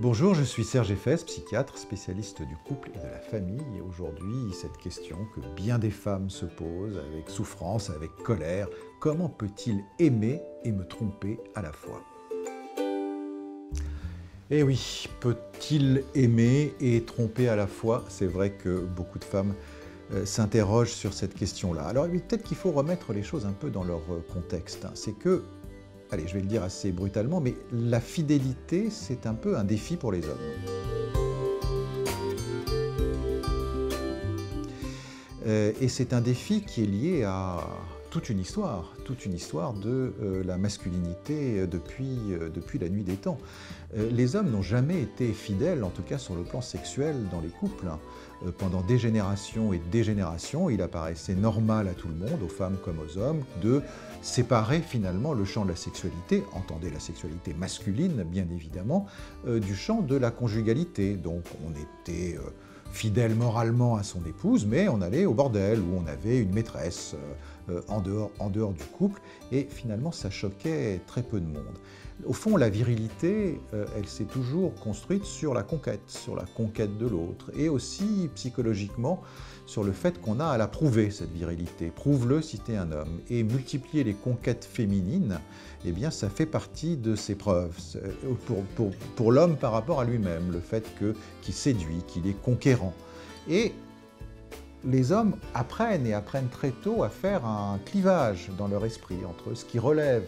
Bonjour, je suis Serge Effès, psychiatre, spécialiste du couple et de la famille. Et aujourd'hui, cette question que bien des femmes se posent avec souffrance, avec colère, comment peut-il aimer et me tromper à la fois? Eh oui, peut-il aimer et tromper à la fois? C'est vrai que beaucoup de femmes s'interrogent sur cette question-là. Alors peut-être qu'il faut remettre les choses un peu dans leur contexte. C'est que, allez, je vais le dire assez brutalement, mais la fidélité, c'est un peu un défi pour les hommes. Et c'est un défi qui est lié à toute une histoire de la masculinité depuis la nuit des temps. Les hommes n'ont jamais été fidèles, en tout cas sur le plan sexuel, dans les couples. Pendant des générations et des générations, il apparaissait normal à tout le monde, aux femmes comme aux hommes, de séparer finalement le champ de la sexualité, entendez la sexualité masculine bien évidemment, du champ de la conjugalité. Donc on était fidèle moralement à son épouse, mais on allait au bordel, où on avait une maîtresse en dehors du couple, et finalement ça choquait très peu de monde. Au fond, la virilité, elle s'est toujours construite sur la conquête de l'autre, et aussi psychologiquement sur le fait qu'on a à la prouver, cette virilité. Prouve-le si t'es un homme. Et multiplier les conquêtes féminines, eh bien ça fait partie de ses preuves, pour l'homme par rapport à lui-même, le fait qu'il séduit, qu'il est conquérant. Et les hommes apprennent très tôt à faire un clivage dans leur esprit entre ce qui relève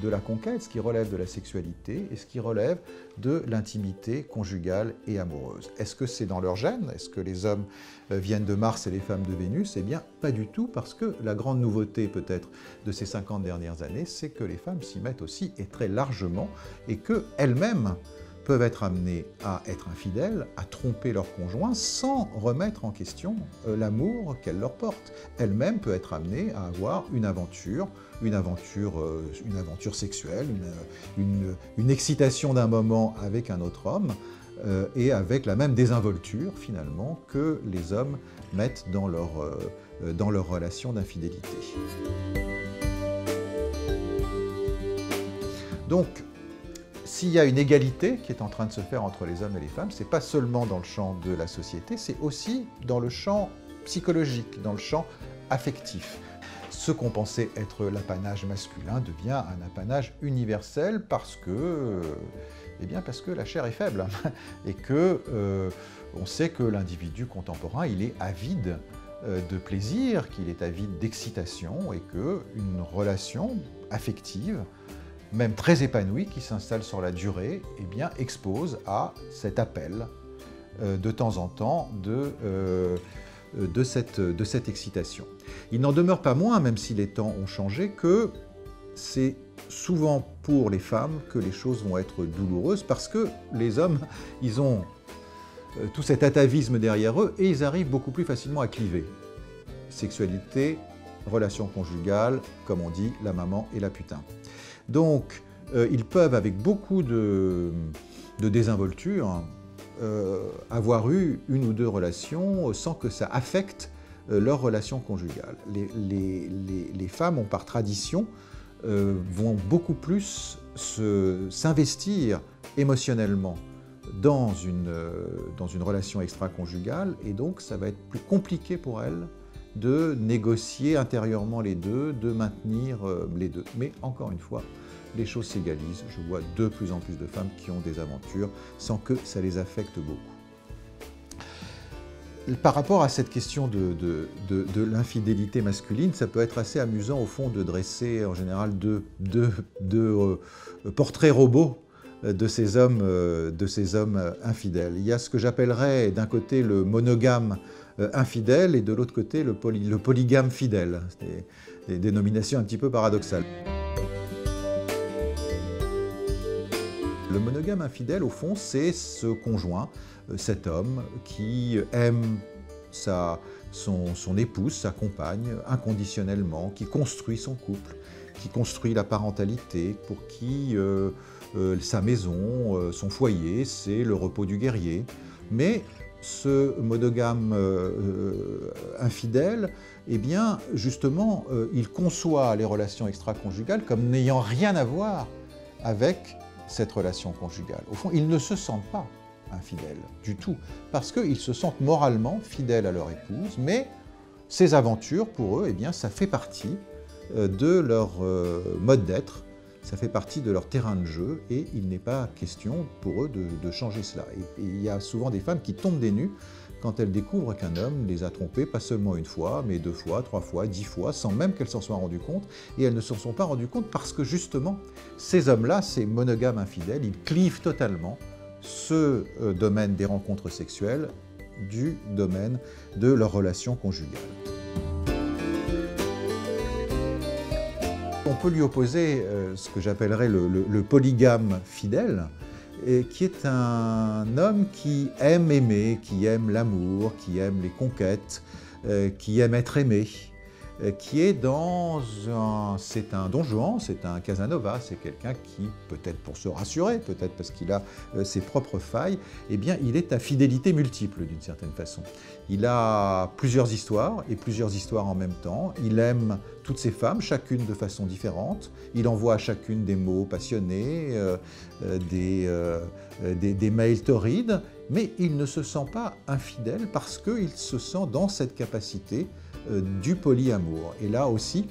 de la conquête, ce qui relève de la sexualité et ce qui relève de l'intimité conjugale et amoureuse. Est-ce que c'est dans leur gène? Est-ce que les hommes viennent de Mars et les femmes de Vénus? Eh bien, pas du tout, parce que la grande nouveauté peut-être de ces 50 dernières années, c'est que les femmes s'y mettent aussi et très largement, et qu'elles-mêmes peuvent être amenées à être infidèles, à tromper leur conjoint sans remettre en question l'amour qu'elles leur portent. Elle-même peut être amenée à avoir une aventure sexuelle, une excitation d'un moment avec un autre homme, et avec la même désinvolture finalement que les hommes mettent dans leur relation d'infidélité. Donc, s'il y a une égalité qui est en train de se faire entre les hommes et les femmes, ce n'est pas seulement dans le champ de la société, c'est aussi dans le champ psychologique, dans le champ affectif. Ce qu'on pensait être l'apanage masculin devient un apanage universel parce que la chair est faible et que on sait que l'individu contemporain, il est avide de plaisir, qu'il est avide d'excitation et qu'une relation affective, même très épanouie, qui s'installe sur la durée, eh bien, expose à cet appel de temps en temps de cette excitation. Il n'en demeure pas moins, même si les temps ont changé, que c'est souvent pour les femmes que les choses vont être douloureuses, parce que les hommes, ils ont tout cet atavisme derrière eux, et ils arrivent beaucoup plus facilement à cliver. Sexualité, relation conjugale, comme on dit, la maman et la putain. Donc, ils peuvent, avec beaucoup de désinvolture, avoir eu une ou deux relations sans que ça affecte leur relation conjugale. Les femmes ont, par tradition, vont beaucoup plus s'investir émotionnellement dans une relation extra-conjugale, et donc ça va être plus compliqué pour elles de négocier intérieurement les deux, de maintenir les deux. Mais encore une fois, les choses s'égalisent. Je vois de plus en plus de femmes qui ont des aventures sans que ça les affecte beaucoup. Par rapport à cette question de l'infidélité masculine, ça peut être assez amusant au fond de dresser en général deux portraits robots de ces hommes infidèles. Il y a ce que j'appellerais d'un côté le monogame infidèle et de l'autre côté le polygame fidèle. C'est des dénominations un petit peu paradoxales. Le monogame infidèle, au fond, c'est ce conjoint, cet homme qui aime son épouse, sa compagne, inconditionnellement, qui construit son couple, qui construit la parentalité, pour qui sa maison, son foyer, c'est le repos du guerrier. Mais ce monogame infidèle, eh bien, justement, il conçoit les relations extra-conjugales comme n'ayant rien à voir avec cette relation conjugale. Au fond, ils ne se sentent pas infidèles du tout, parce qu'ils se sentent moralement fidèles à leur épouse, mais ces aventures, pour eux, eh bien, ça fait partie de leur mode d'être, ça fait partie de leur terrain de jeu, et il n'est pas question pour eux de changer cela. Et il y a souvent des femmes qui tombent des nues quand elles découvrent qu'un homme les a trompées, pas seulement une fois, mais 2 fois, 3 fois, 10 fois, sans même qu'elles s'en soient rendues compte. Et elles ne s'en sont pas rendues compte parce que justement, ces hommes-là, ces monogames infidèles, ils clivent totalement ce domaine des rencontres sexuelles du domaine de leur relation conjugale. On peut lui opposer ce que j'appellerais le polygame fidèle, et qui est un homme qui aime aimer, qui aime l'amour, qui aime les conquêtes, qui aime être aimé, qui est dans c'est un Don Juan, c'est un Casanova, c'est quelqu'un qui, peut-être pour se rassurer, peut-être parce qu'il a ses propres failles, eh bien il est à fidélité multiple d'une certaine façon. Il a plusieurs histoires, et plusieurs histoires en même temps. Il aime toutes ces femmes, chacune de façon différente. Il envoie à chacune des mots passionnés, des mails torrides, mais il ne se sent pas infidèle parce qu'il se sent dans cette capacité du polyamour. Et là aussi,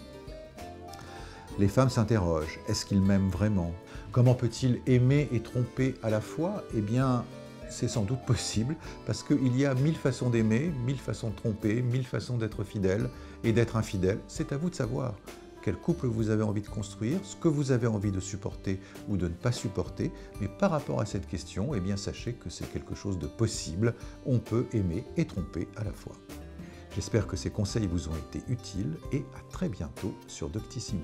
les femmes s'interrogent. Est-ce qu'il m'aime vraiment? Comment peut-il aimer et tromper à la fois? Eh bien, c'est sans doute possible, parce qu'il y a 1000 façons d'aimer, 1000 façons de tromper, 1000 façons d'être fidèle et d'être infidèle. C'est à vous de savoir quel couple vous avez envie de construire, ce que vous avez envie de supporter ou de ne pas supporter. Mais par rapport à cette question, eh bien, sachez que c'est quelque chose de possible. On peut aimer et tromper à la fois. J'espère que ces conseils vous ont été utiles et à très bientôt sur Doctissimo.